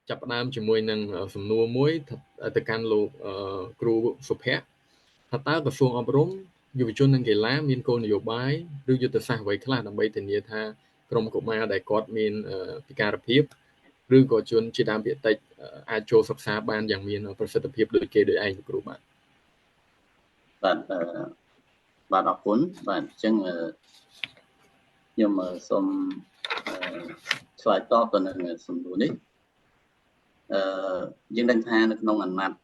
ចាប់ផ្ដើមជាមួយនឹងសំណួរមួយទៅកាន់លោកគ្រូសុភ័ក្រថាតើក្រសួងអប់រំយុវជននិងកីឡាមានគោលនយោបាយឬយុទ្ធសាស្ត្រអ្វីខ្លះដើម្បីធានាថាក្រុមកុមារដែលគាត់មានពិការភាពឬក៏ជនជាដើមភាគតិចអាចចូលសិក្សាបានយ៉ាងមានប្រសិទ្ធភាពដូចគេដូចឯងគ្រូបាទបាទអរគុណបាទអញ្ចឹងខ្ញុំសូមឆ្លើយតបទៅនឹងសំណួរនេះយើងដឹងថានៅក្នុងអាណត្តិ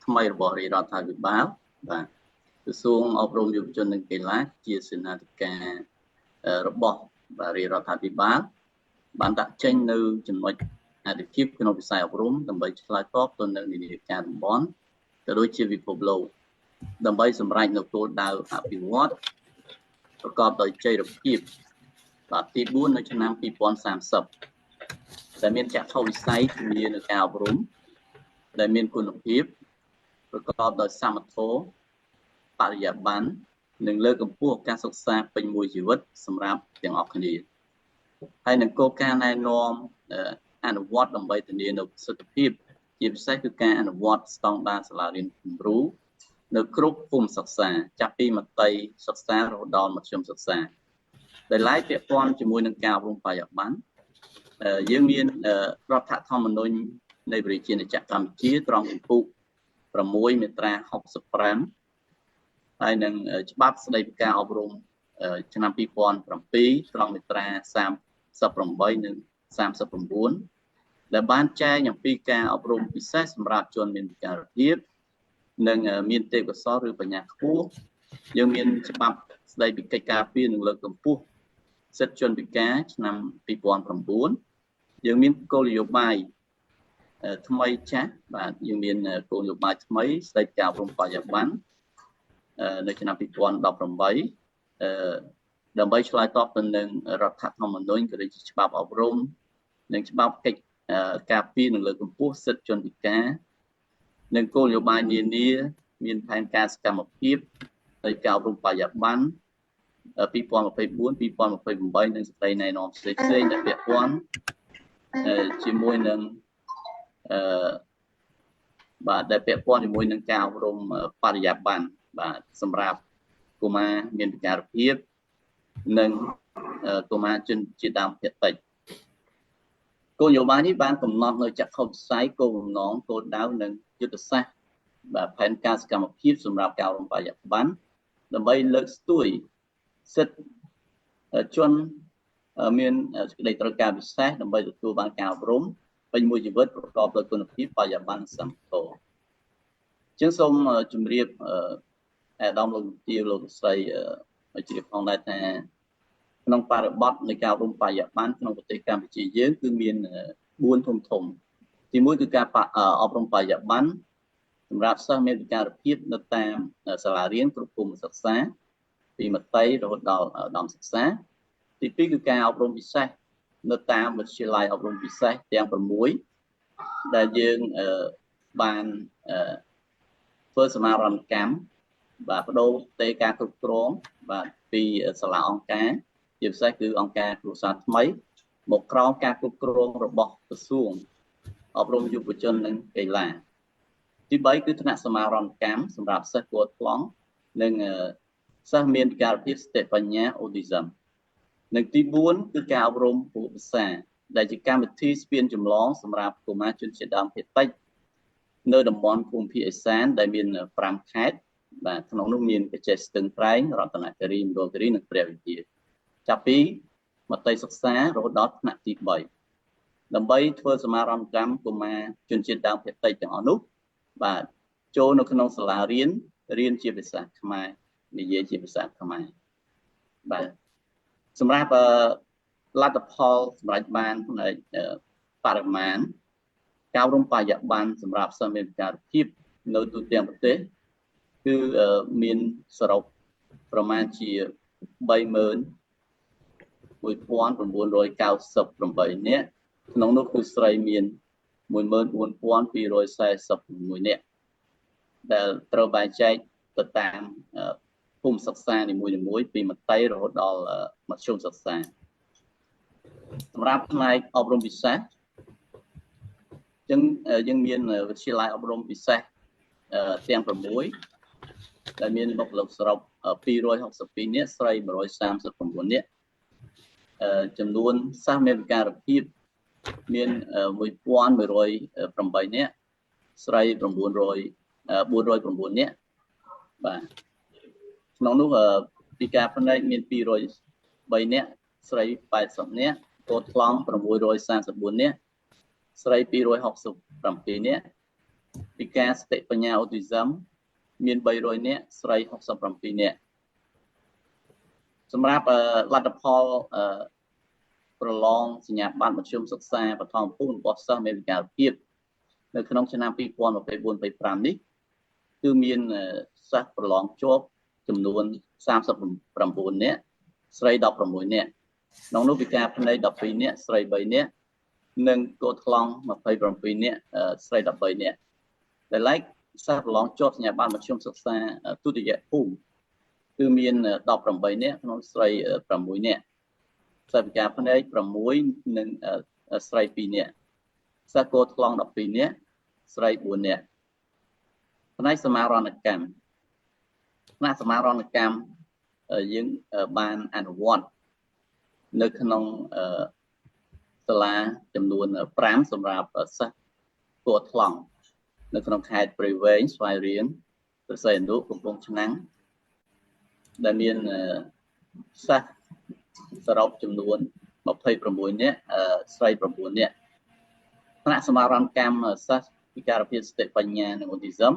ថ្មីរបស់រាជរដ្ឋាភិបាលបាទក្រសួងអប់រំយុវជននិងកីឡាជាសេនាធិការរបស់រាជរដ្ឋាភិបាលបានដាក់ចេញនៅចំណុចអាទិភាពក្នុងវិស័យអប់រំដើម្បីឆ្លើយតបទៅនឹងនិន្នាការតំបន់ក៏ដូចជាពិភពលោកដើម្បីសម្រេចនូវគោលដៅអភិវឌ្ឍប្រកបដោយចីរភាពបាទទី4នៅឆ្នាំ2030ដែលមានចក្ខុវិស័យជំនាញនៅការអប់រំដែលមានគុណភាពប្រកបដោយសមធម៌បរិយាបន្ននិងលើកកម្ពស់ការសិក្សាពេញមួយជីវិតសម្រាប់ទាំងអស់គ្នាហើយនឹងគោលការណ៍ណែនាំអនុវត្តដើម្បីធានានូវប្រសិទ្ធភាពជាពិសេសគឺការអនុវត្តស្តង់ដារសាលារៀនគំរូនៅគ្រប់ភូមិសិក្សាចាប់ពីមត្តេយ្យសិក្សារហូតដល់មធ្យមសិក្សាដែលឡាយពាក់ព័ន្ធជាមួយនឹងការអប់រំបរិយាបន្នយើងមានរដ្ឋធម្មនុញ្ញនៃប្រជាណាចក្រកម្ពុជាត្រង់ពិភព6មាត្រា65ហើយនឹងច្បាប់ស្តីពីការអប់រំឆ្នាំ2007ត្រង់មាត្រា38និង39ដែលបានចែងអំពីការអប់រំពិសេសសម្រាប់ជនមានពិការភាពនិងមានទេពកោសល្យឬបញ្ញាខ្ពស់យើងមានច្បាប់ស្តីពីកិច្ចការពារនិងលើកកម្ពស់សិទ្ធិជនពិការឆ្នាំ2009យើងមានគោលនយោបាយថ្មីចាស់បាទយើងមានគោលនយោបាយថ្មីស្តីពីការអប់រំបរិយាបន្ននៅឆ្នាំ2018ដើម្បីឆ្លើយតបទៅនឹងរដ្ឋធម្មនុញ្ញក៏ដូចជាច្បាប់អប់រំនិងច្បាប់កិច្ចការពារនិងលើកកម្ពស់សិទ្ធិជនពិការនិងគោលនយោបាយនានាមានផែនការសកម្មភាពនៃការអប់រំបរិយាបន្ន2024-2028និងសេចក្តីណែនាំផ្សេងៗដែលពាក់ព័ន្ធជាមួយនឹងបាទដែលពាក់ព័ន្ធជាមួយនឹងការអប់រំបរិយាបន្នបាទសម្រាប់កុមារមានពិការភាពនិងកុមារជនជាតិដើមភាគតិចគោលនយោបាយនេះបានកំណត់នៅចក្ខុវិស័យគោលបំណងគោលដៅនិងយុទ្ធសាស្ត្របាទផែនការសកម្មភាពសម្រាប់ការអប់រំបរិយាបន្នដើម្បីលើកស្ទួយសិទ្ធិជនមានសេចក្តីត្រូវការពិសេសដើម្បីទទួលបានការអប់រំពេញមួយជីវិតប្រកបដោយគុណភាពបរិយាបន្នសមធម៌ជាងសូមជម្រាបអាដាមលោកទាវលោកស្រីជ្រាបផងដែរថាក្នុងបរិបទនៃការអប់រំបរិយាបន្នក្នុងប្រទេសកម្ពុជាយើងគឺមាន4ធំទី1គឺការអប់រំបរិយាបន្នសម្រាប់សិស្សមានពិការភាពនៅតាមសាលារៀនគ្រប់ភូមិសិក្សាពីមត្តេយ្យរហូតដល់ឧត្តមសិក្សាទី2គឺការអប់រំពិសេសនៅតាមវិទ្យាល័យអប់រំពិសេសទាំង6ដែលយើងបានធ្វើសមារណកម្មបាទបដូរទេការគ្រប់គ្រងបាទពីសាលាអង្គការជាពិសេសគឺអង្គការគ្រួសារថ្មីមកក្រោមការគ្រប់គ្រងរបស់ក្រសួងអប់រំយុវជននិងកីឡាទី3គឺថ្នាក់សមារណកម្មសម្រាប់សិស្សគួរថ្លង់និងសិស្សមានពិការភាពស្ទាបញ្ញា Autism និងទី4គឺការអប់រំភាសាដែលជាកម្មវិធីស្ពានចម្លងសម្រាប់កុមារជនជាតិដើមភាគតិចនៅតំបន់ភូមិភាគឦសានដែលមាន5ខេត្តបាទក្នុងនោះមានកញ្ចេះស្ទឹងត្រែងរតនគិរីមណ្ឌលគិរីនិងព្រះវិហារចាប់ពីមត្តេយ្យសិក្សារហូតដល់ថ្នាក់ទី3ដើម្បីធ្វើសមារណកម្មកុមារជនជាតិដើមភាគតិចទាំងអស់នោះបាទចូលនៅក្នុងសាលារៀនជាភាសាខ្មែរនិយាយជាភាសាខ្មែរបាទសម្រាប់លទ្ធផលសម្រាប់បានផ្នែកបរិមាណការអប់រំបរិយាបន្នសម្រាប់សិស្សមានពិការភាពនៅទូទាំងប្រទេសគឺមានសរុបប្រមាណជា31998 នាក់ក្នុងនោះគឺស្រីមាន14246នាក់ដែលត្រូវបែងចែកទៅតាមភូមិសិក្សានីមួយៗពីមត្តេយ្យរហូតដល់មធ្យមសិក្សាសម្រាប់ផ្នែកអប់រំពិសេស ចឹងយើងមានវិទ្យាល័យអប់រំពិសេសទាំង6ដែលមានបុគ្គលិកសរុប262នាក់ស្រី139នាក់ចំនួនសិស្សមានវិការភាពមាន1108នាក់ស្រី409នាក់បាទក្នុងនោះពិការផ្នែកមាន203នាក់ស្រី80នាក់កូនថ្លង់634នាក់ស្រី267នាក់ពិការសតិបញ្ញាអូទីសឹមមាន300នាក់ស្រី67នាក់សម្រាប់លទ្ធផលប្រឡងសញ្ញាបត្រមធ្យមសិក្សាបឋមភូមិរបស់សិស្សមានវិការភាពនៅក្នុងឆ្នាំ2024-25នេះគឺមានសិស្សប្រឡងជាប់ចំនួន39នាក់ស្រី16នាក់ក្នុងនោះពិការផ្នែក12នាក់ស្រី3នាក់និងកូនថ្លង់27នាក់ស្រី13នាក់ដែលឡែកសិស្សប្រឡងជាប់សញ្ញាបត្រមធ្យមសិក្សាទុតិយភូមិគឺមាន18នាក់ក្នុងស្រី6នាក់សិស្សពិការផ្នែក6និងស្រី2នាក់សិស្សកូនថ្លង់12នាក់ស្រី4នាក់ផ្នែកសមារណកម្មផ្នែកសមារណកម្មយើងបានអនុវត្តនៅក្នុងសាលាចំនួន5សម្រាប់សិស្សកូនថ្លង់នៅក្នុងខេត្តព្រៃវែងស្វាយរៀងព្រះសីហនុកំពង់ឆ្នាំងដែលមានសិស្សសរុបចំនួន26នាក់ស្រី9នាក់ថ្នាក់សមារណកម្មសិស្សពិការភាពសតិបញ្ញានិងអូទីសឹម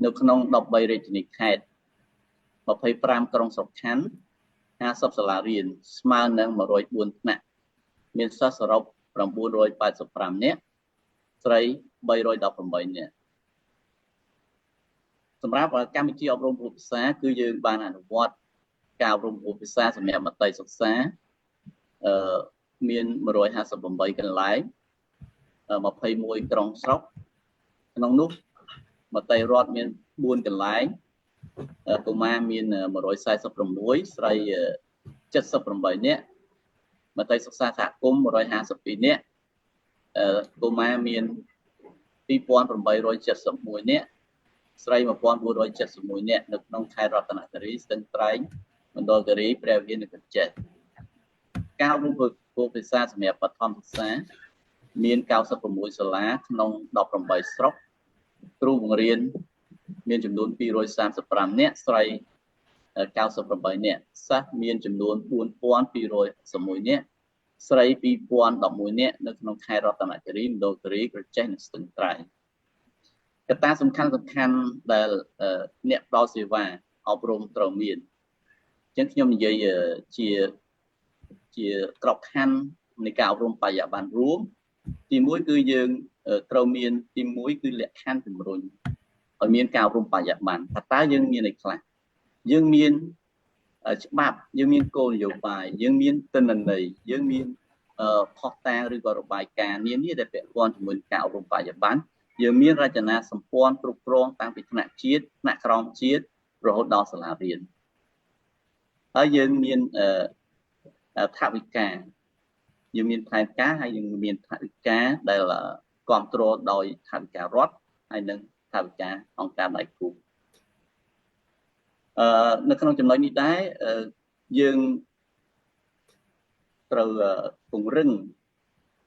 នៅក្នុង13រាជធានីខេត្ត25ក្រុងស្រុកខណ្ឌ50សាលារៀនស្មើនឹង104ថ្នាក់មានសិស្សសរុប985នាក់ស្រី318នាក់សម្រាប់កម្មវិធីអប់រំភាសាគឺយើងបានអនុវត្តការអប់រំភាសាសម្រាប់មត្តេយ្យសិក្សាមាន158កន្លែង21ក្រុងស្រុកក្នុងនោះមត្តេយ្យរដ្ឋមាន4កន្លែងកុមារមាន146ស្រី78នាក់មត្តេយ្យសិក្សាសហគមន៍152នាក់កុមារមាន2871នាក់ស្រី1471នាក់នៅក្នុងខេត្តរតនគិរីស្ទឹងត្រែងមណ្ឌលគិរីព្រះវិហារនិងកញ្ចេះការអប់រំភាសាសម្រាប់បឋមសិក្សាមាន96សាលាក្នុង18ស្រុកគ្រូបង្រៀនមានចំនួន235នាក់ស្រី98នាក់សិស្សមានចំនួន4261នាក់ស្រី2011នាក់នៅក្នុងខេត្តរតនគិរីមណ្ឌលគិរីក្រចេះនិងស្ទឹងត្រែងកត្តាសំខាន់ដែលអ្នកផ្ដល់សេវាអប់រំត្រូវមានអញ្ចឹងខ្ញុំនិយាយជាក្របខ័ណ្ឌនៃការអប់រំបរិយាបន្នរួមទី1គឺយើងត្រូវមានទី1គឺលក្ខខណ្ឌជំរុញឲ្យមានការអប់រំបរិយាបន្នថាតើយើងមានអីខ្លះយើងមានច្បាប់យើងមានគោលនយោបាយយើងមានទិន្នន័យយើងមានផុសតាងឬក៏របាយការណ៍នានាដែលពាក់ព័ន្ធជាមួយការអប់រំបរិយាបន្នយើងមានរចនាសម្ព័ន្ធគ្រប់គ្រងតាំងពីថ្នាក់ជាតិថ្នាក់ក្រោមជាតិរហូតដល់សាលារៀនហើយយើងមានថវិកាយើងមានផែនការហើយយើងមានថវិកាដែលគ្រប់គ្រងដោយថវិការដ្ឋហើយនិងថវិកាអង្គការដៃគូនៅក្នុងចំណុចនេះដែរយើងត្រូវពង្រឹង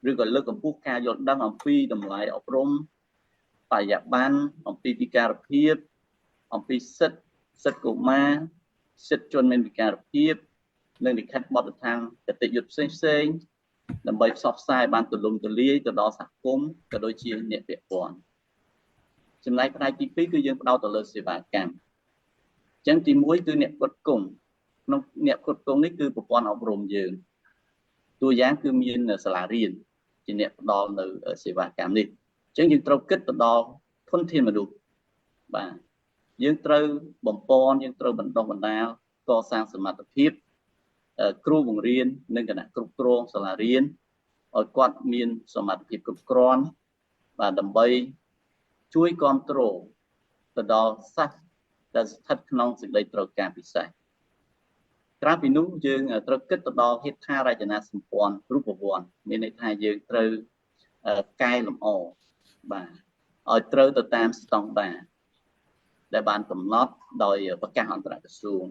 ឬក៏លើកកម្ពស់ការយល់ដឹងអំពីតម្លៃអប់រំបរិយាបន្នអំពីពិការភាពអំពីសិទ្ធិកុមារសិទ្ធិជនមានពិការភាពនិងលិខិតបទដ្ឋានគតិយុត្តផ្សេងដើម្បីផ្សព្វផ្សាយបានទូលំទូលាយទៅដល់សហគមន៍ក៏ដូចជាអ្នកពាក់ព័ន្ធចំណែកផ្នែកទី2គឺយើងផ្ដោតទៅលើសេវាកម្មអញ្ចឹងទី1គឺអ្នកផ្គត់ផ្គង់ក្នុងអ្នកផ្គត់ផ្គង់នេះគឺប្រព័ន្ធអប់រំយើងតួយ៉ាងគឺមានសាលារៀនជាអ្នកផ្ដល់នៅសេវាកម្មនេះអញ្ចឹងយើងត្រូវគិតទៅដល់ធនធានមនុស្សបាទយើងត្រូវបំពន់យើងត្រូវបណ្ដុះបណ្ដាលកសាងសមត្ថភាពគ្រូបង្រៀននិងគណៈគ្រប់គ្រងសាលារៀនឲ្យគាត់មានសមត្ថភាពគ្រប់គ្រាន់បាទដើម្បីជួយគ្រប់គ្រងទៅដល់សិស្សដែលស្ថិតក្នុងសេចក្តីត្រូវការពិសេសក្រៅពីនោះយើងត្រូវគិតទៅដល់ហេដ្ឋារចនាសម្ព័ន្ធរូបវន្តមានន័យថាយើងត្រូវកែលម្អ បាទឲ្យត្រូវទៅតាមស្តង់ដារដែលបានកំណត់ដោយប្រកាសអន្តរក្រសួង